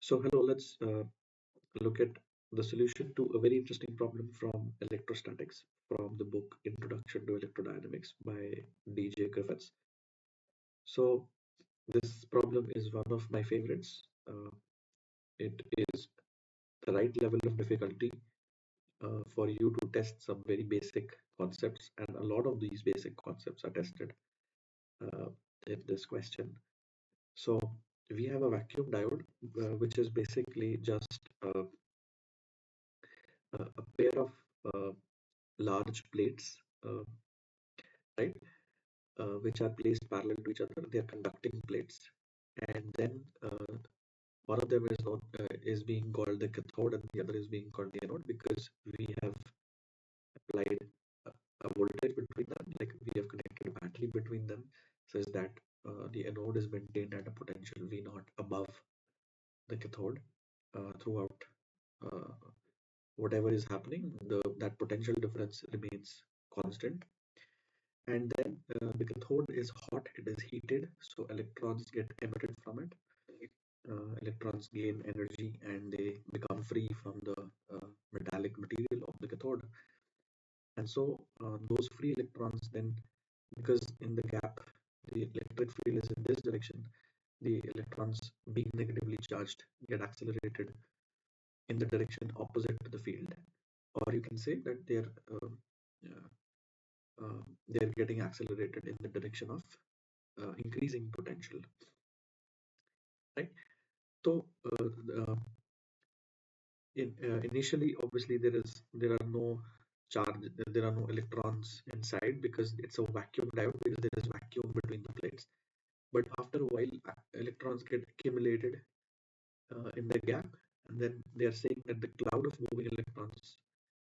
So hello, let's look at the solution to a very interesting problem from electrostatics from the book Introduction to Electrodynamics by DJ Griffiths. So this problem is one of my favorites. It is the right level of difficulty for you to test some very basic concepts, and a lot of these basic concepts are tested uh, in this question. So we have a vacuum diode, which is basically just a pair of uh, large plates, right, which are placed parallel to each other. They are conducting plates, and then one of them is being called the cathode, and the other is being called the anode because we have applied a, a voltage between them, like we have connected a battery between them, such that the anode is maintained at a potential V naught above the cathode throughout. Uh, Whatever is happening, that potential difference remains constant. And then the cathode is hot, it is heated, so electrons get emitted from it. Electrons gain energy and they become free from the metallic material of the cathode. And so those free electrons then, because in the gap the electric field is in this direction, the electrons being negatively charged get accelerated in the direction opposite to the field. Or you can say that uh, they're getting accelerated in the direction of increasing potential, right? So initially, obviously, there are no charge, there are no electrons inside because it's a vacuum diode because there is vacuum between the plates. But after a while, electrons get accumulated in the gap, and then they are saying that the cloud of moving electrons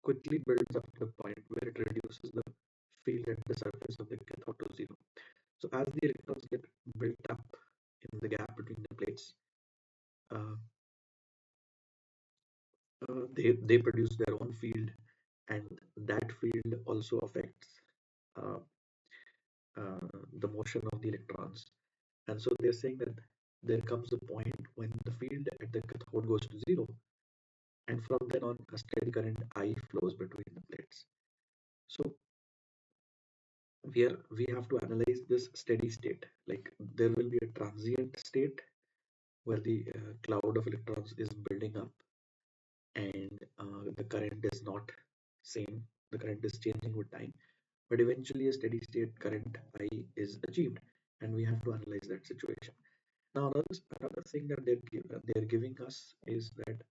quickly builds up to the point where it reduces the field at the surface of the cathode to zero. So as the electrons get built up in the gap between the plates, uh, they produce their own field, and that field also affects uh, the motion of the electrons. And so they're saying that there comes a point when the field at the cathode goes to zero, and from then on, a steady current I flows between the plates. So we have to analyze this steady state. Like there will be a transient state where the cloud of electrons is building up and the current is not same, the current is changing with time, but eventually a steady state current I is achieved, and we have to analyze that situation. Now another thing that they're giving us is that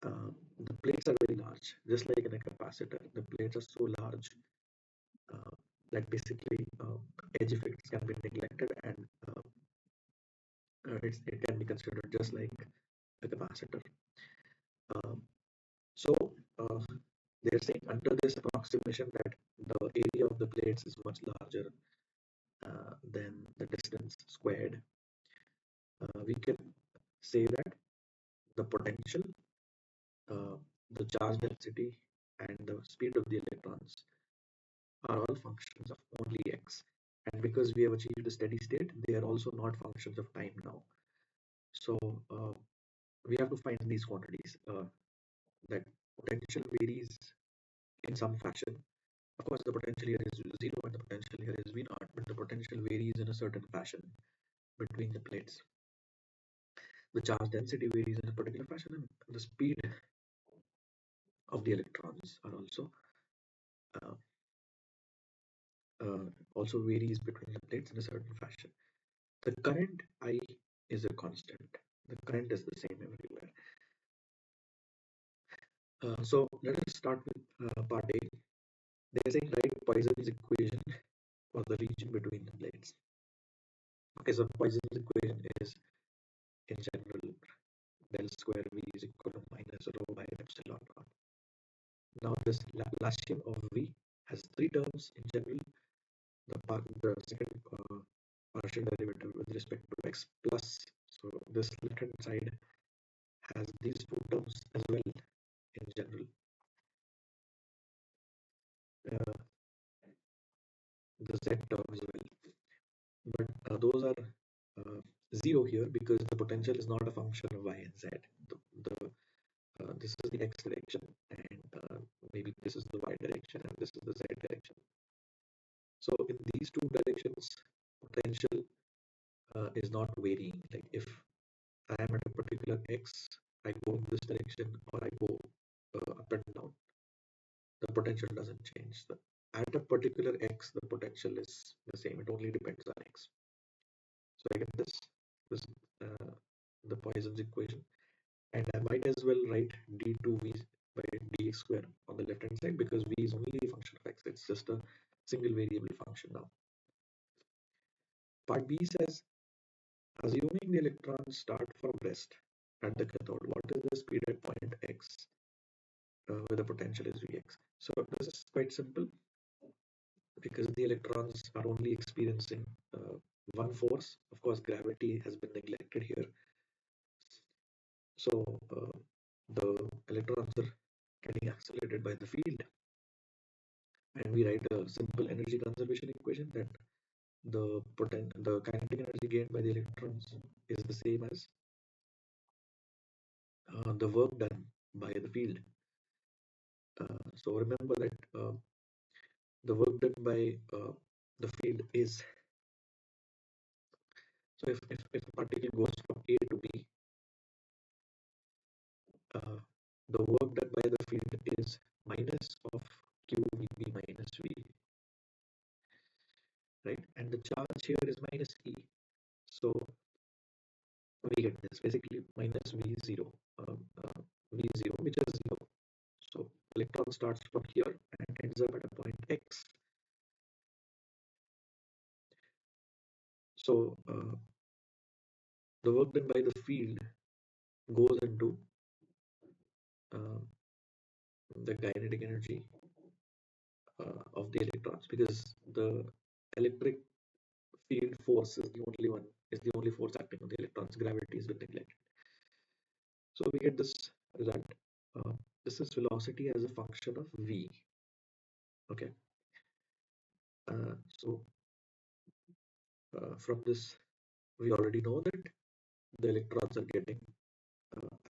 the plates are very large, just like in a capacitor. The plates are so large uh, that basically edge effects can be neglected, and it can be considered just like a capacitor. Um, so uh, they're saying under this approximation that the area of the plates is much larger than the distance squared. We can say that the potential, uh, the charge density, and the speed of the electrons are all functions of only x. And because we have achieved a steady state, they are also not functions of time now. So we have to find these quantities. That potential varies in some fashion. Of course, the potential here is zero and the potential here is V naught, but the potential varies in a certain fashion between the plates. The charge density varies in a particular fashion, and the speed of the electrons are uh, also varies between the plates in a certain fashion. The current I is a constant. The current is the same everywhere. So let us start with part A. They're saying write Poisson's equation for the region between the plates. Okay, so Poisson's equation is in general del square V is equal to minus rho by epsilon naught. Now this Laplacian of V has three terms in general. The second partial derivative with respect to x plus. So this left hand side has these two terms as well in general. Uh, the z term as well. But those are zero here because the potential is not a function of y and z. This is the x direction, and maybe this is the y direction, and this is the z direction. So in these two directions, potential is not varying. Like if I am at a particular x, I go in this direction or I go up and down, the potential doesn't change. At a particular x, the potential is the same. It only depends on x. So I get this the Poisson's equation, and I might as well write d2v by dx square on the left hand side because v is only a function of x. It's just a single variable function now. Part B says, assuming the electrons start from rest at the cathode, what is the speed at point x where the potential is Vx? So this is quite simple because the electrons are only experiencing one force. Of course, gravity has been neglected here. So the electrons are getting accelerated by the field, and we write a simple energy conservation equation that the kinetic energy gained by the electrons is the same as the work done by the field. So remember that the work done by the field is, so if a particle goes from A to B, the work done by the field is minus of q v minus v, right? And the charge here is minus e. So we get this basically minus v0, v0, which is 0. So electron starts from here and ends up at a point x. So the work done by the field goes into the kinetic energy of the electrons, because the electric field force is the only force acting on the electrons. Gravity has been neglected. So we get this result. This is velocity as a function of v. Okay. So from this, we already know that the electrons are getting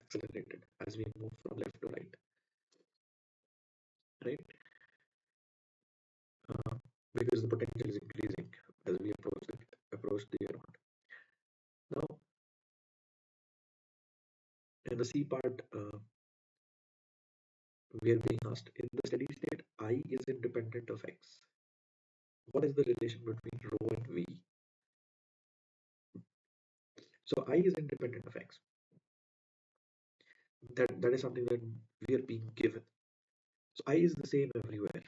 accelerated as we move from left to right, right? Because the potential is increasing as we approach the electron. Now, in the C part, we are being asked, in the steady state, I is independent of x. What is the relation between rho and v? So I is independent of x. That is something that we are being given. So I is the same everywhere.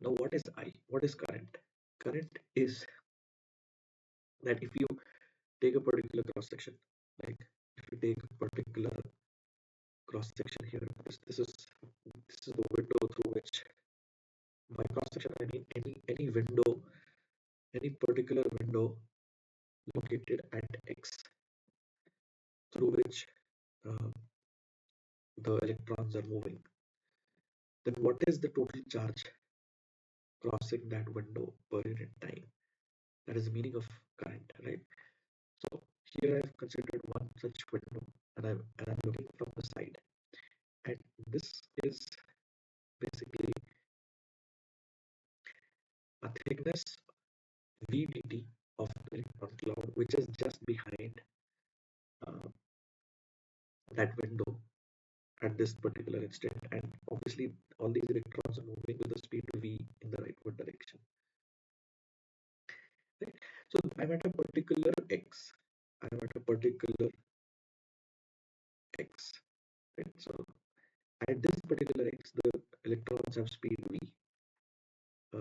Now, what is I? What is current? Current is that if you take a particular cross section, like if you take a particular cross section here, this is the window through which, by cross section I mean any window, any particular window located at x through which uh, the electrons are moving. Then what is the total charge crossing that window per unit time? That is the meaning of current, right? So here I've considered one such window, and I'm looking from the side, and this is basically a thickness v dt of the electron cloud, which is just behind uh, that window at this particular instant, and obviously all these electrons are moving with the speed v in the rightward direction, right? So I'm at a particular x, I'm at a particular x, right? So at this particular x, the electrons have speed v,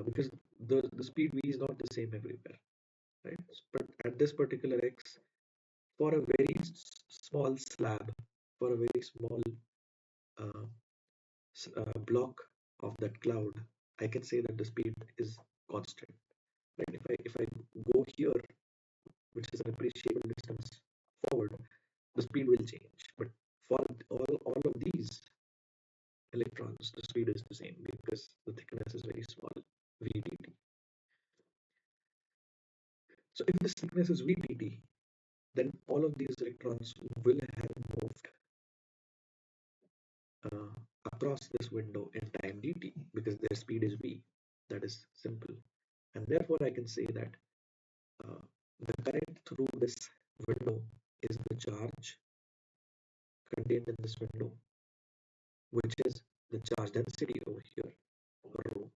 because the speed v is not the same everywhere, right? But at this particular x, for a very small slab, for a very small uh, block of that cloud, I can say that the speed is constant. Right? If I go here, which is an appreciable distance forward, the speed will change. But for all of these electrons, the speed is the same because the thickness is very small, v dt. So So if the thickness is V dt, then all of these electrons will have moved uh, across this window in time dt because their speed is v. That is simple. And therefore, I can say that uh, the current through this window is the charge contained in this window, which is the charge density over here, rho,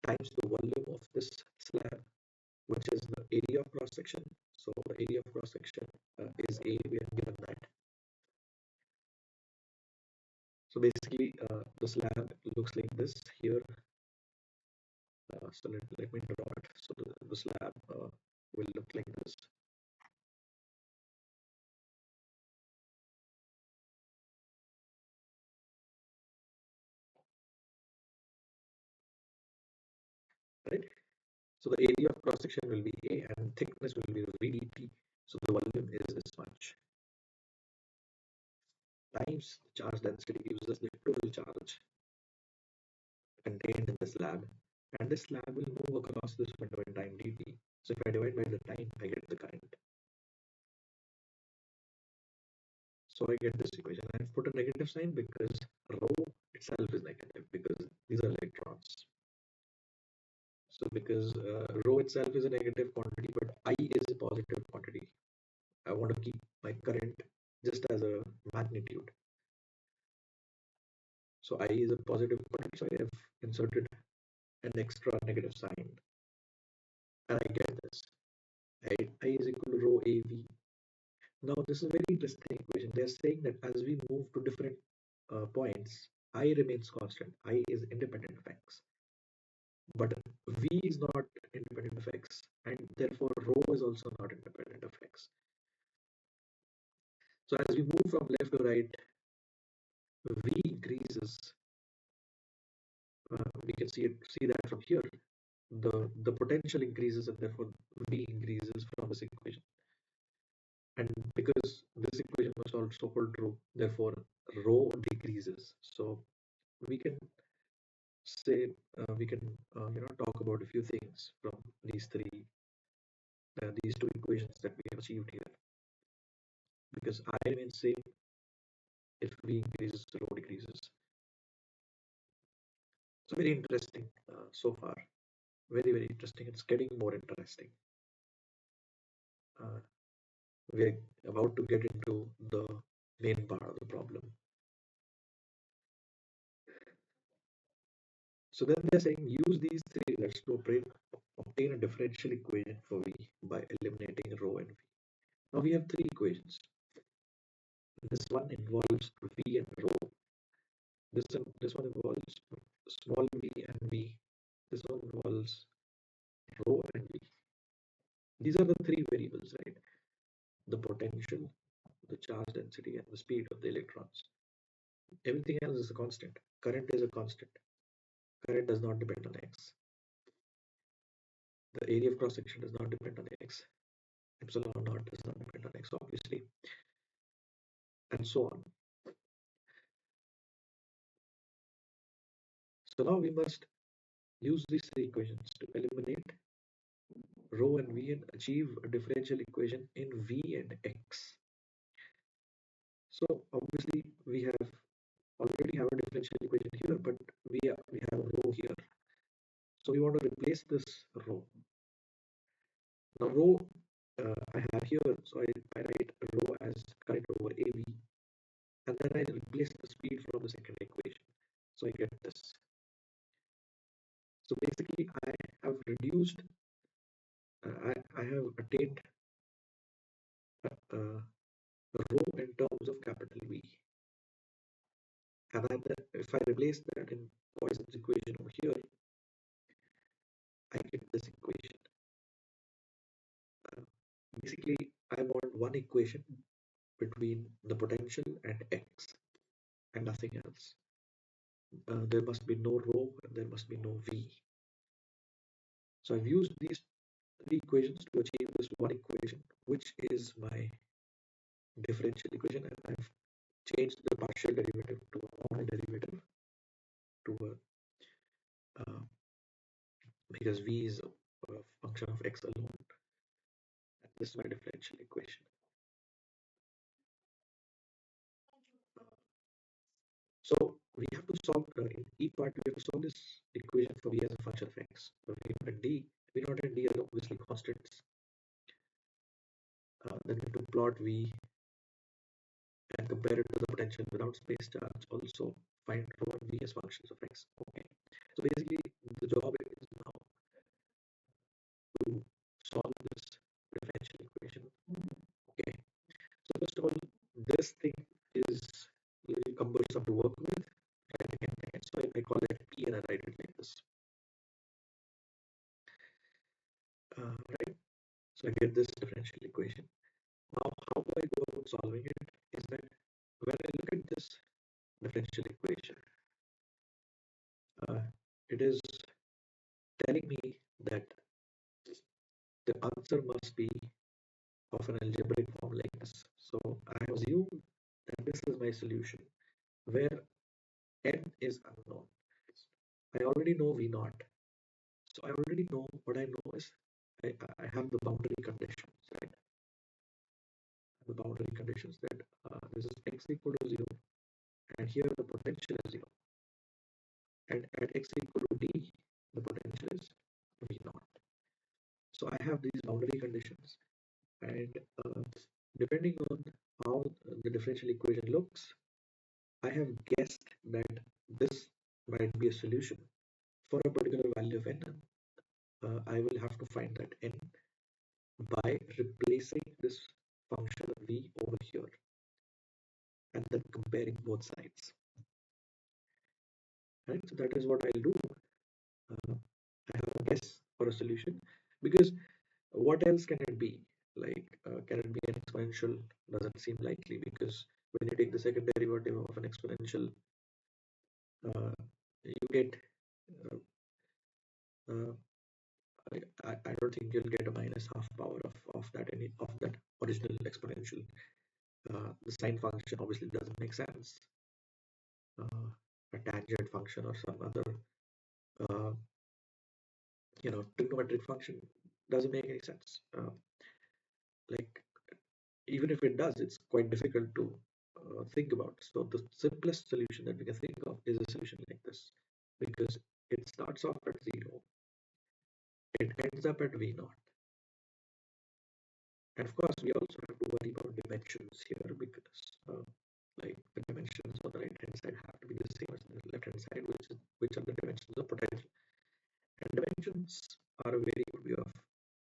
times the volume of this slab, which is the area of cross section. So the area of cross section is A, we are given that. So basically, the slab looks like this here. So let me draw it. So the slab will look like this. Right? So the area of cross section will be A and thickness will be V dt. So the volume is this much. Times the charge density gives us the total charge contained in the slab. And this slab will move across this window in time dt. So if I divide by the time, I get the current. So I get this equation. I've put a negative sign because rho itself is negative because these are electrons. So because rho itself is a negative quantity, but I is a positive quantity. I want to keep my current just as a magnitude. So I is a positive quantity, so I have inserted an extra negative sign. And I get this. I is equal to rho AV. Now this is a very interesting equation. They're saying that as we move to different points, I remains constant. I is independent of x. But V is not independent of x, and therefore rho is also not independent of x. So as we move from left to right, V increases. We can see that from here. The potential increases, and therefore V increases from this equation. And because this equation must also hold true, therefore rho decreases. So we can say we can talk about a few things from these two equations that we have achieved here. Because I remains same, if V increases, rho decreases. So very interesting so far. Very, very interesting. It's getting more interesting. Uh, we're about to get into the main part of the problem. So then they're saying use these three results to obtain a differential equation for V by eliminating rho and V. Now we have three equations. This one involves V and rho. This one involves small v and V. This one involves rho and V. These are the three variables, right? The potential, the charge density, and the speed of the electrons. Everything else is a constant. Current is a constant. Current does not depend on x. The area of cross section does not depend on x. Epsilon naught does not depend on x, obviously, and so on. So now we must use these three equations to eliminate rho and V and achieve a differential equation in V and x. So obviously we have already have a differential equation here, but we have a rho here. So we want to replace this rho. Now rho I have here, so I write rho as current over AV, and then I replace the speed from the second equation. So I get this. So basically I have reduced, I have attained rho in terms of capital V. And if I replace that in Poisson's equation over here, I get this equation. Basically, I want one equation between the potential and x and nothing else. There must be no rho and there must be no V. So I've used these three equations to achieve this one equation, which is my differential equation, and I've changed the partial derivative to a non-derivative to a because V is function of x alone. And this is my differential equation. So we have to solve in E part, we have to solve this equation for v as a function of x. So v naught and d, v naught and d are obviously constants. Then we have to plot v and compare it to the potential without space charge. Also find rho and v as functions of x. Okay. So basically the job is now to solve this differential equation. Okay. So first of all, this thing is a little cumbersome to work with. So I call it P and I write it like this. Right. So I get this differential equation. Now, how do I go about solving it? Is that when I look at this differential equation, it is telling me that the answer must be of an algebraic form like this. So I assume that this is my solution where n is unknown. I already know V naught. So I already know what I know is I have the boundary conditions, right? The boundary conditions that this is x equal to 0 and here the potential is 0 and at x equal to d the potential is V naught. So I have these boundary conditions and depending on how the differential equation looks, I have guessed that this might be a solution for a particular value of n. I will have to find that n by replacing this function of v over here and then comparing both sides. Right, so that is what I'll do. I have a guess for a solution because what else can it be? Like, can it be an exponential? Doesn't seem likely because when you take the second derivative of an exponential, you get uh, uh, I don't think you'll get a minus half power of that original exponential. The sine function obviously doesn't make sense. A tangent function or some other uh, trigonometric function doesn't make any sense. Like even if it does, it's quite difficult to think about. So the simplest solution that we can think of is a solution like this because it starts off at 0, it ends up at v naught. And of course, we also have to worry about dimensions here because like the dimensions on the right hand side have to be the same as the left hand side, which are the dimensions of potential. And dimensions are a very good way of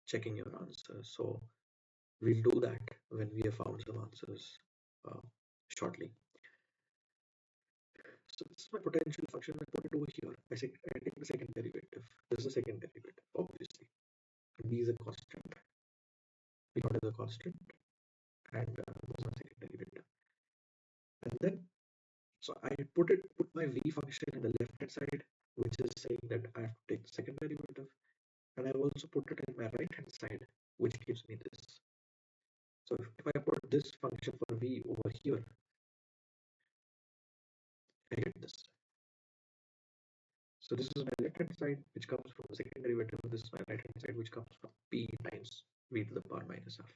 checking your answer. So we'll do that when we have found some answers shortly. So this is my potential function. I put it over here. I take the second derivative. This is the second derivative, obviously. And b is a constant. B naught is a constant. And this is my second derivative. And then, so I put my v function in the left hand side, which is saying that I have to take the second derivative. And I also put it in my right hand side, which gives me this. So if I put this function for v over here, I get this. So this is my left hand side, which comes from the second derivative. This is my right hand side, which comes from p times v to the power minus half.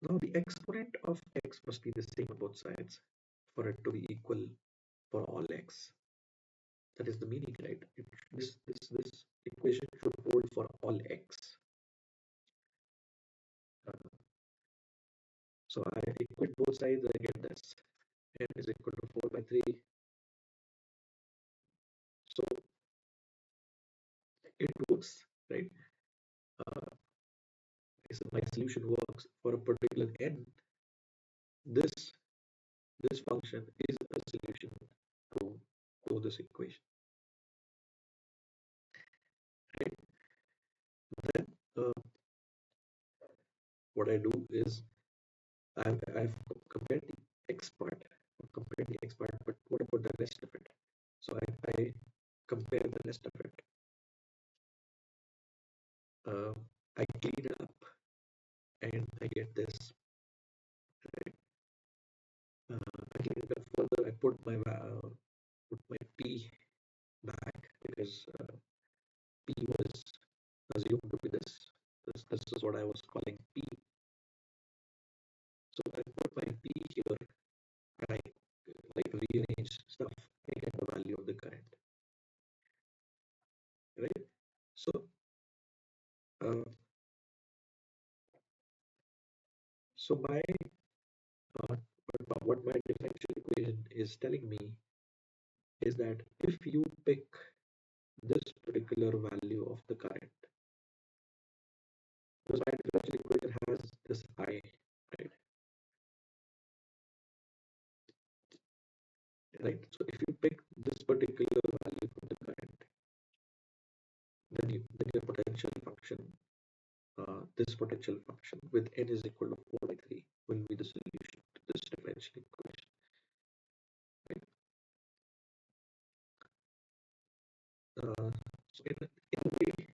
Now the exponent of x must be the same on both sides for it to be equal for all x. That is the meaning, right? This equation should hold for all x. So I equate both sides, I get this. N is equal to 4 by 3. So it works, right? So my solution works for a particular n. This function is a solution to this equation. Right? Then what I do is I've compared the x part, but what about the rest of it? So I compare the rest of it. I clean it up and I get this. Right? I clean it up further. I put my p back because P was assumed to be this. This is what I was calling P. So I put my P here and I like rearrange stuff, I get the value of the current, right? So uh, so uh, what my differential equation is telling me is that if you pick this particular value of the current, because my differential equation has this I, right? Right. So if you pick this particular value for the current, then your potential function, this potential function with n is equal to 4 by 3 will be the solution to this differential equation. Right? So in a way,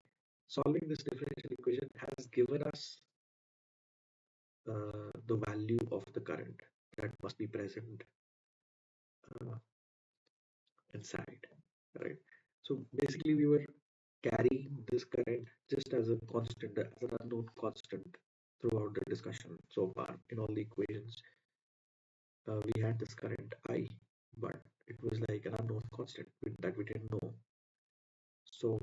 solving this differential equation has given us the value of the current that must be present uh, inside, right? So basically, we were carrying this current just as a constant, as an unknown constant throughout the discussion so far in all the equations. We had this current I, but it was like an unknown constant that we didn't know. So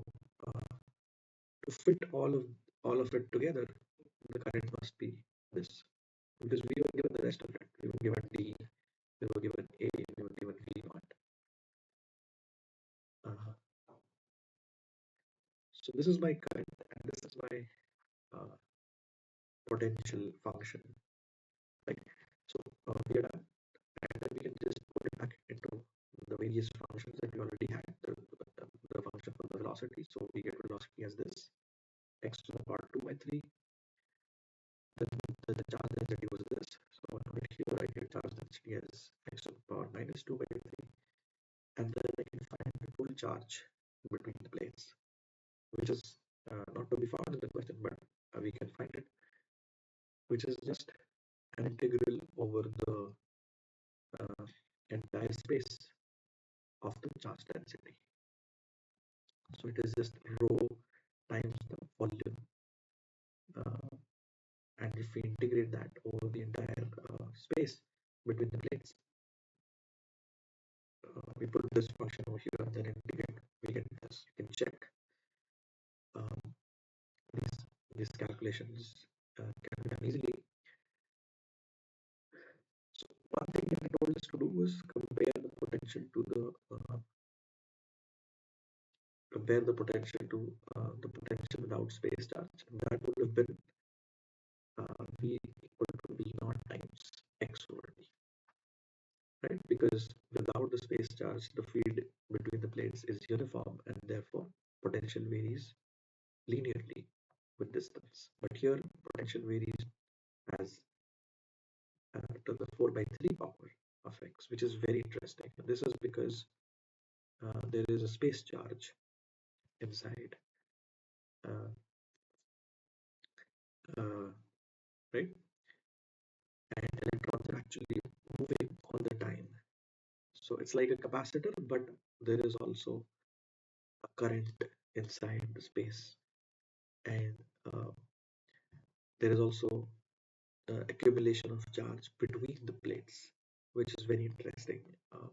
to fit all of it together, the current must be this, because we were given the rest of it. We were given D, we were given A, we were given V naught. Uh, so this is my current, and this is my uh, potential function, right? So we are done, and then we can just put it back into the various functions that we already had. The function for the velocity. So we get velocity as this x to the power 2 by 3. Then the charge density was this. So right here I get charge density as x to the power minus 2 by 3. And then I can find the full charge between the plates, which is not to be found in the question, but we can find it, which is just an integral over the uh, entire space of the charge density. So it is just rho times the volume, uh, and if we integrate that over the entire space between the plates, we put this function over here and then integrate, we get this. You can check um, these calculations can be done easily. So one thing that I told us to do was compare the potential to the potential without space charge. That would have been V equal to V naught times x over t, right? Because without the space charge, the field between the plates is uniform and therefore potential varies linearly with distance. But here potential varies as to the 4 by 3 power of x, which is very interesting. This is because there is a space charge inside, uh, uh, right? And electrons are actually moving all the time. So it's like a capacitor, but there is also a current inside the space, and uh, there is also accumulation of charge between the plates, which is very interesting. Uh,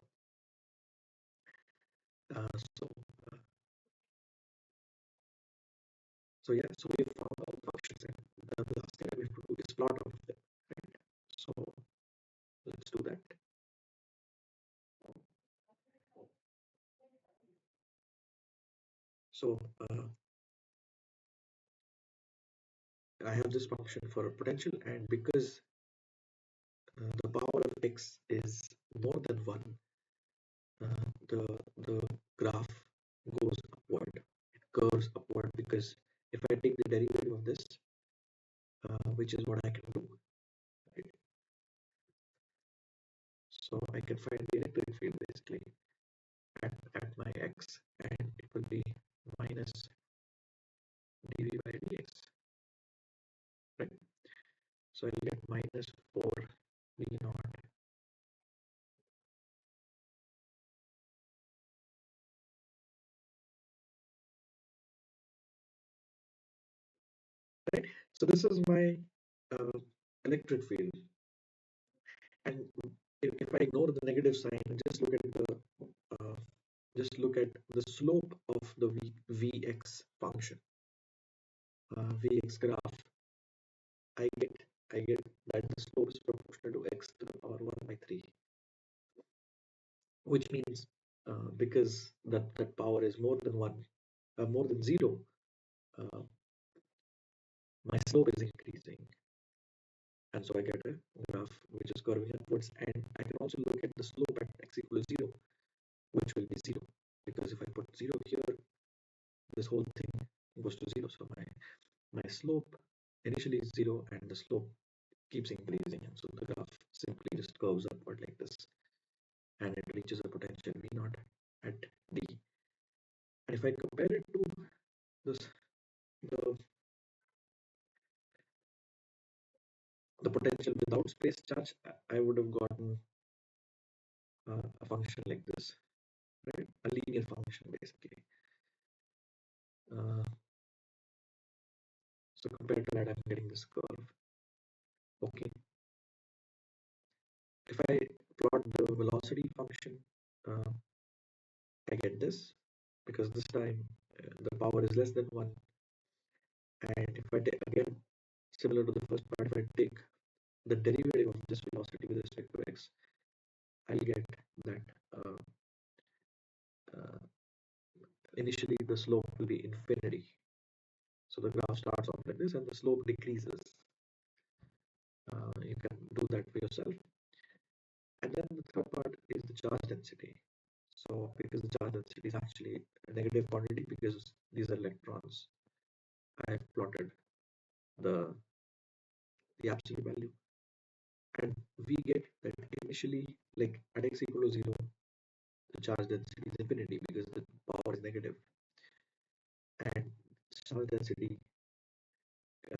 uh, so, uh, so yeah, so we found all the functions, and the last thing we have to do is plot all of them. Right? So let's do that. So I have this function for a potential, and because the power of x is more than one, the graph goes upward. It curves upward because if I take the derivative of this, which is what I can do, right? So I can find the electric field basically at my x, and it will be minus dv by dx, right? So I'll get minus 4 v naught right? So this is my uh, electric field, and if I ignore the negative sign and uh, just look at the slope of the Vx function, Vx graph, I get I get that the slope is proportional to x to the power 1 by 3, which means because that power is more than 1, more than 0, uh, my slope is increasing, and so I get a graph which is curving upwards. And I can also look at the slope at x equals 0, which will be 0, because if I put 0 here, this whole thing goes to 0. So my slope initially is 0, and the slope keeps increasing, and so the graph simply just curves upward like this, and it reaches a potential V naught at D. And if I compare it to this the the potential without space charge, I would have gotten a function like this, right? A linear function basically. Uh, so compared to that, I'm getting this curve. Okay. If I plot the velocity function, uh, I get this, because this time the power is less than 1. And if I take, again, similar to the first part, if I take the derivative of this velocity with respect to x, I'll get that uh, uh, initially the slope will be infinity. So the graph starts off like this and the slope decreases. You can do that for yourself. And then the third part is the charge density. So because the charge density is actually a negative quantity, because these are electrons, I have plotted the absolute value, and we get that initially, like at x equal to 0, the charge density is infinity because the power is negative, and charge density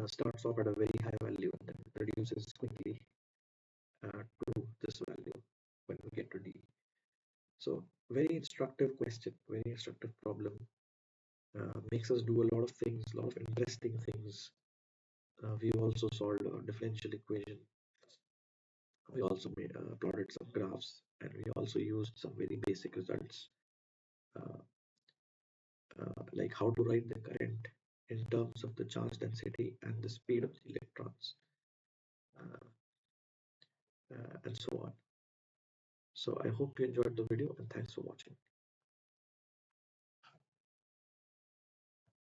starts off at a very high value and then reduces quickly to this value when we get to D. So very instructive question, very instructive problem. Makes us do a lot of things, a lot of interesting things. We also solved a differential equation. We also plotted some graphs, and we also used some very basic results, uh, like how to write the current in terms of the charge density and the speed of the electrons, uh, and so on. So I hope you enjoyed the video, and thanks for watching.